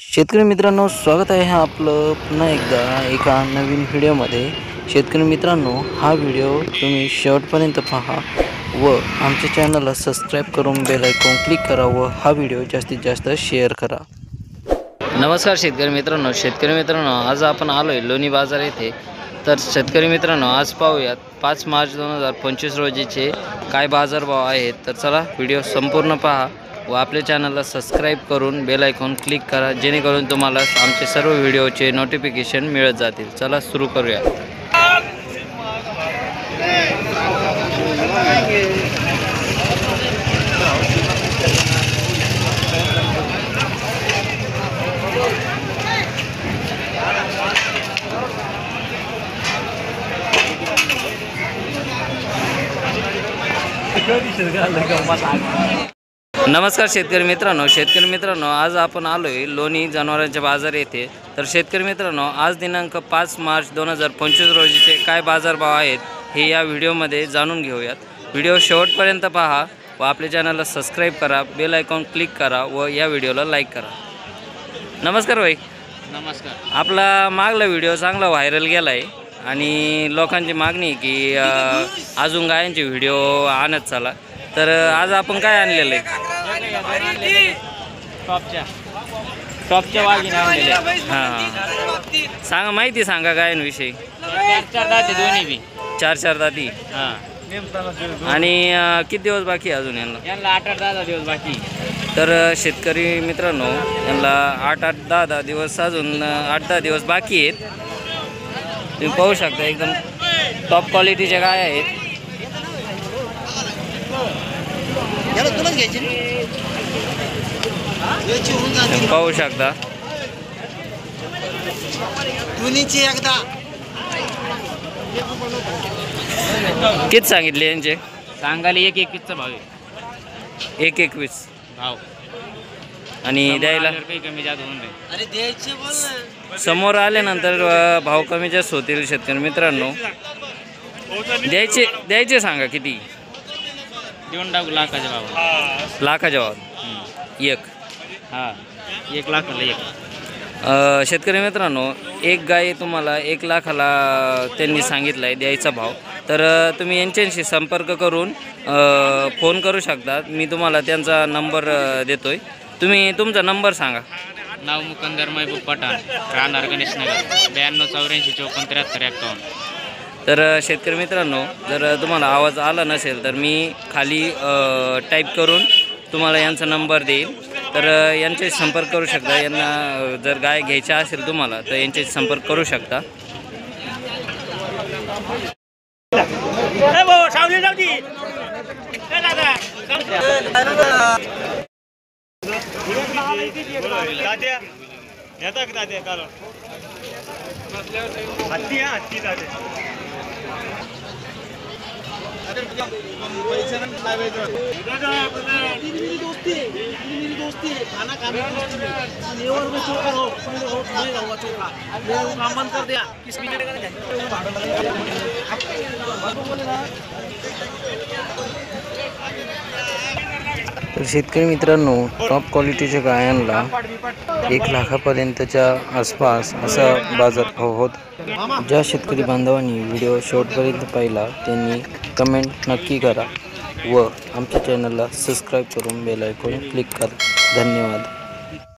शेतकरी मित्रांनो, स्वागत आहे आपलं पुन्हा एकदा एका नवीन व्हिडिओमध्ये। शेतकरी मित्रांनो, हा व्हिडिओ तुम्ही शेवटपर्यंत पहा व आमच्या चॅनलला सबस्क्राईब करून बेल आयकॉन क्लिक करा व हा व्हिडिओ जास्तीत जास्त शेअर करा। नमस्कार शेतकरी मित्रांनो, आज आपण आलो आहे लोणी बाजार येथे। तर शेतकरी मित्रांनो, आज पाहूयात 5 मार्च 2025 रोजीचे काय बाजारभाव आहेत। तर चला व्हिडिओ संपूर्ण पहा व आपल्या चॅनलला सबस्क्राईब करून बेल आयकॉन क्लिक करा, जेणेकरून तुम्हाला आमचे सर्व व्हिडिओचे नोटिफिकेशन मिळत जातील। चला सुरू करूया। नमस्कार शेतकरी मित्रांनो, आज आपण आलो आहे लोणी जनावरांच्या बाजार येथे। तर शेतकरी मित्रांनो, आज दिनांक 5 मार्च 2025 रोजीचे काय बाजारभाव आहेत हे या व्हिडिओमध्ये जाणून घेऊयात। व्हिडिओ शेवटपर्यंत पहा व आपल्या चॅनलला सबस्क्राईब करा, बेल आयकॉन क्लिक करा व या व्हिडिओला लाईक करा। नमस्कार भाई। नमस्कार। आपला मागला व्हिडिओ चांगला व्हायरल गेला आहे आणि लोकांची मागणी की अजून गायांचे व्हिडिओ आणत चला। तर आज आपण काय आणलेलं आहे? टॉपच्या वाघिणी आणलेले। हां, सांगा, माहिती सांगा गायांविषयी। चार दाते दोन्ही बी। चार दाती। हां। आणि किती दिवस बाकी आहे अजून यांना? यांना 8-10 दिवस बाकी। तर शेतकरी मित्रांनो, यांना 8-10 दिवस अजून 8-10 दिवस बाकी आहेत। तुम्ही पाहू शकता, एकदम टॉप क्वालिटीच्या गाय आहेत। तुम्ही पाहू शकता। किती सांगितले यांचे? सांगायला 1-21चा भाव आहे। 1-21 भाव आणि द्यायला काही कमी जास्त होऊन जाईल। समोर आल्यानंतर भाव कमी जास्त होतील शेतकरी मित्रांनो। द्यायचे सांगा किती? देऊन टाकू लाखाच्या भाव। लाखाच्या भावात एक? हां, 1 लाखाला एक। शेतकरी मित्रांनो, एक गाय तुम्हाला 1 लाखाला त्यांनी सांगितलं आहे द्यायचा भाव। तर तुम्ही यांच्याशी संपर्क करून फोन करू शकता। मी तुम्हाला त्यांचा नंबर देतोय, तुम्ही तुमचा नंबर सांगा। नाव मुकंदर महबूब पठाण, राहणार गणेशनगर, 9284545351। तर शेतकरी मित्रांनो, जर तुम्हाला आवाज आला नसेल तर मी खाली टाईप करून तुम्हाला यांचा नंबर देईल। तर यांच्याशी संपर्क करू शकता। यांना जर गाय घ्यायच्या असेल तुम्हाला तर यांच्याशी संपर्क करू शकता। तर शेतकरी मित्रांनो, टॉप क्वालिटीच्या गायांना 1 लाखापर्यंतच्या आसपास असा बाजारभाव होता। ज्या शेतकरी बांधवांनी व्हिडिओ शेवटपर्यंत पाहिला त्यांनी कमेंट नक्की करा व आमच्या चॅनलला सबस्क्राईब करून बेल आयकॉन क्लिक करा। धन्यवाद।